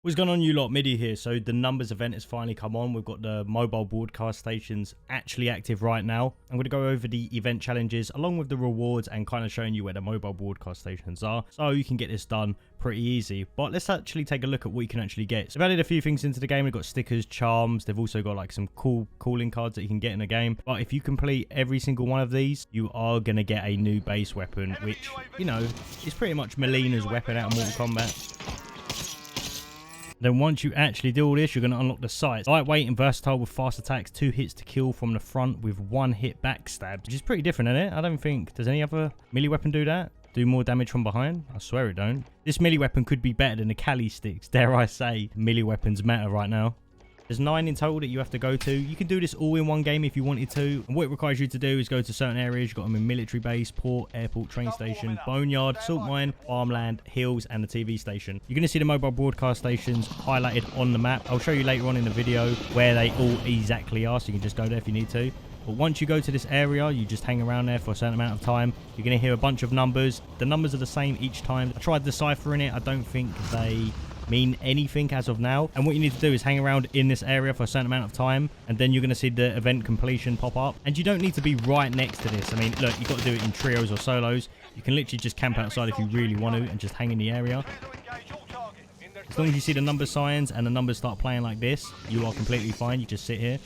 What's going on, you lot? Middi here. So the numbers event has finally come on. We've got the mobile broadcast stations actually active right now. I'm going to go over the event challenges along with the rewards and kind of showing you where the mobile broadcast stations are, so you can get this done pretty easy. But let's actually take a look at what you can actually get. So I've added a few things into the game. We've got stickers, charms. They've also got like some cool calling cards that you can get in the game. But if you complete every single one of these, you are going to get a new base weapon, which, you know, is pretty much Melina's weapon out of Mortal Kombat. Then once you actually do all this, you're going to unlock the sights. Lightweight and versatile with fast attacks, 2 hits to kill from the front with 1 hit backstab, which is pretty different, isn't it? I don't think, does any other melee weapon do that? Do more damage from behind? I swear it don't. This melee weapon could be better than the Kali sticks. Dare I say, melee weapons matter right now. There's 9 in total that you have to go to. You can do this all in one game if you wanted to. And what it requires you to do is go to certain areas. You've got them in military base, port, airport, train station, boneyard, salt mine, farmland, hills, and the TV station. You're going to see the mobile broadcast stations highlighted on the map. I'll show you later on in the video where they all exactly are, so you can just go there if you need to. But once you go to this area, you just hang around there for a certain amount of time. You're going to hear a bunch of numbers. The numbers are the same each time. I tried deciphering it. I don't think they mean anything as of now. And what you need to do is hang around in this area for a certain amount of time, and then you're going to see the event completion pop up. And you don't need to be right next to this. I mean, look, you've got to do it in trios or solos. You can literally just camp outside if you really want to and just hang in the area. As long as you see the number signs and the numbers start playing like this, you are completely fine. You just sit here.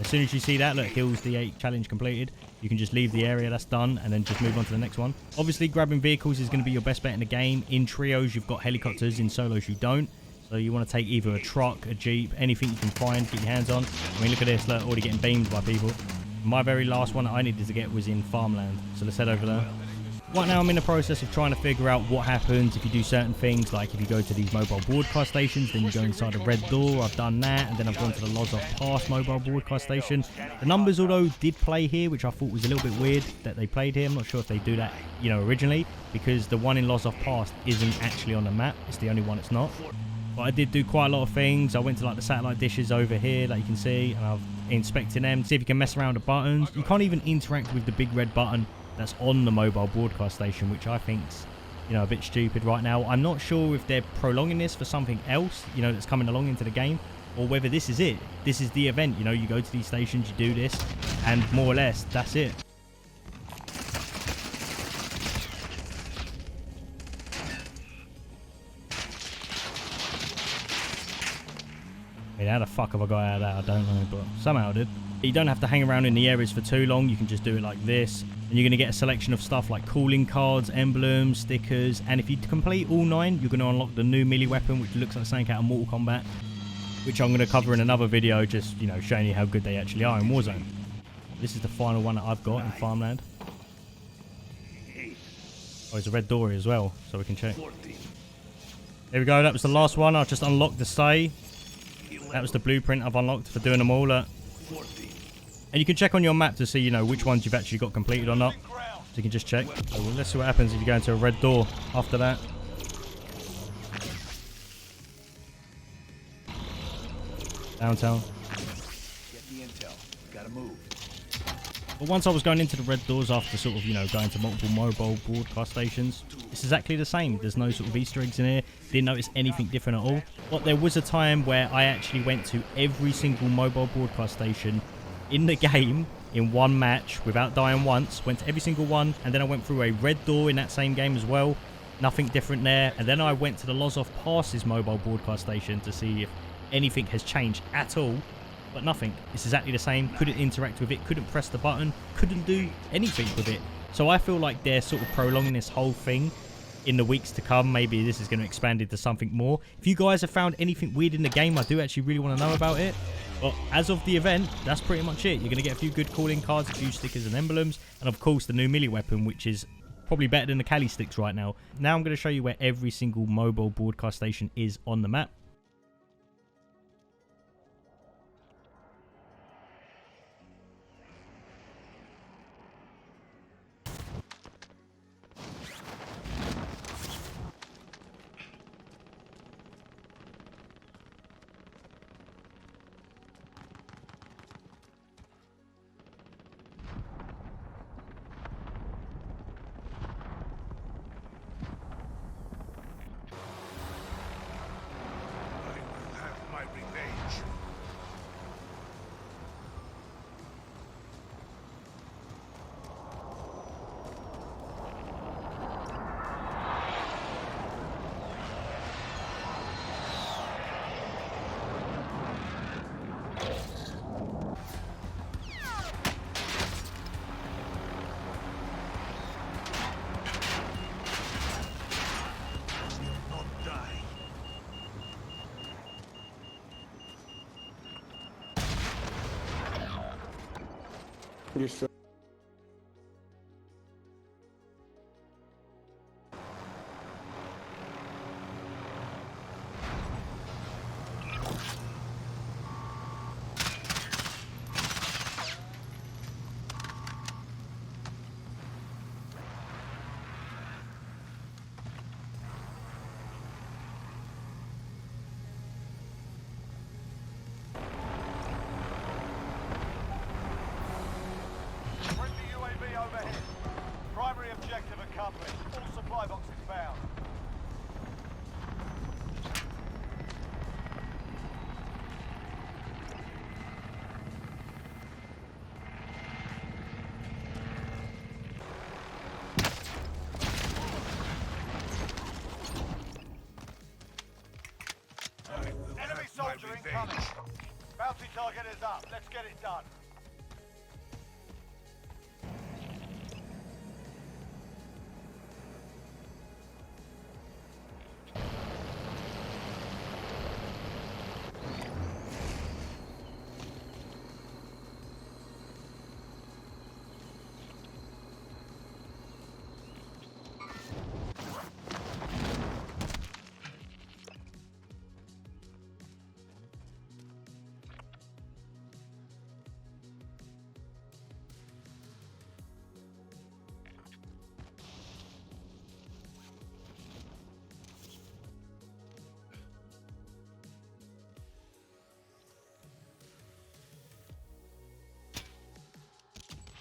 As soon as you see that, look, Hills D8 challenge completed. You can just leave the area, that's done, and then just move on to the next one. Obviously, grabbing vehicles is going to be your best bet in the game. In trios, you've got helicopters. In solos, you don't. So you want to take either a truck, a jeep, anything you can find, get your hands on. I mean, look at this, look, already getting beamed by people. My very last one that I needed to get was in farmland. So let's head over there. Right now, I'm in the process of trying to figure out what happens if you do certain things, like if you go to these mobile broadcast stations, then you go inside a red door. I've done that, and then I've gone to the Lozov Pass mobile broadcast station. The numbers, although, did play here, which I thought was a little bit weird that they played here. I'm not sure if they do that, you know, originally, because the one in Lozov Pass isn't actually on the map. It's the only one it's not. But I did do quite a lot of things. I went to like the satellite dishes over here, like you can see, and I've inspected them, see if you can mess around with the buttons. You can't even interact with the big red button that's on the mobile broadcast station, which I think's, you know, a bit stupid right now. I'm not sure if they're prolonging this for something else, you know, that's coming along into the game, or whether this is it. This is the event, you know, you go to these stations, you do this, and more or less, that's it. I mean, how the fuck have I got out of that? I don't know, but somehow I did. You don't have to hang around in the areas for too long. You can just do it like this. And you're going to get a selection of stuff like calling cards, emblems, stickers. And if you complete all 9, you're going to unlock the new melee weapon, which looks like something out of Mortal Kombat, which I'm going to cover in another video, just, you know, showing you how good they actually are in Warzone. This is the final one that I've got in farmland. Oh, there's a red door here as well, so we can check. There we go. That was the last one. I've just unlocked the say. That was the blueprint I've unlocked for doing them all. And you can check on your map to see, you know, which ones you've actually got completed or not. So you can just check. So let's see what happens if you go into a red door after that. Downtown. Get the intel. Gotta move. But once I was going into the red doors after sort of, you know, going to multiple mobile broadcast stations, it's exactly the same. There's no sort of Easter eggs in here. Didn't notice anything different at all. But there was a time where I actually went to every single mobile broadcast station in the game in one match without dying once. Went to every single one, and then I went through a red door in that same game as well. Nothing different there. And then I went to the Lozov Passes mobile broadcast station to see if anything has changed at all. But nothing. It's exactly the same. Couldn't interact with it, couldn't press the button, couldn't do anything with it. So I feel like they're sort of prolonging this whole thing in the weeks to come. Maybe this is going to expand into something more. If you guys have found anything weird in the game, I do actually really want to know about it. But as of the event, that's pretty much it. You're going to get a few good calling cards, a few stickers and emblems, and of course the new melee weapon, which is probably better than the Kali sticks right now. Now I'm going to show you where every single mobile broadcast station is on the map. You still? Friendly UAV overhead. Primary objective accomplished. All supply boxes found. Enemy soldier incoming. Bounty target is up. Let's get it done.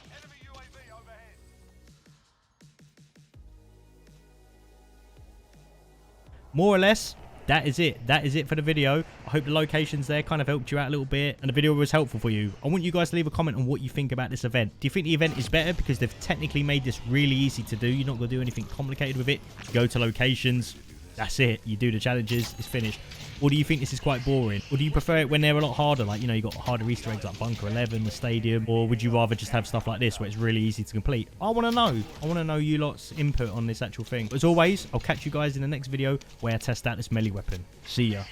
Enemy UAV overhead. More or less, that is it. That is it for the video. I hope the locations there kind of helped you out a little bit and the video was helpful for you. I want you guys to leave a comment on what you think about this event. Do you think the event is better because they've technically made this really easy to do? You're not going to do anything complicated with it. You go to locations. That's it. You do the challenges. It's finished. Or do you think this is quite boring? Or do you prefer it when they're a lot harder? Like, you know, you got harder Easter eggs like Bunker 11, the stadium. Or would you rather just have stuff like this where it's really easy to complete? I want to know. I want to know you lot's input on this actual thing. But as always, I'll catch you guys in the next video where I test out this melee weapon. See ya.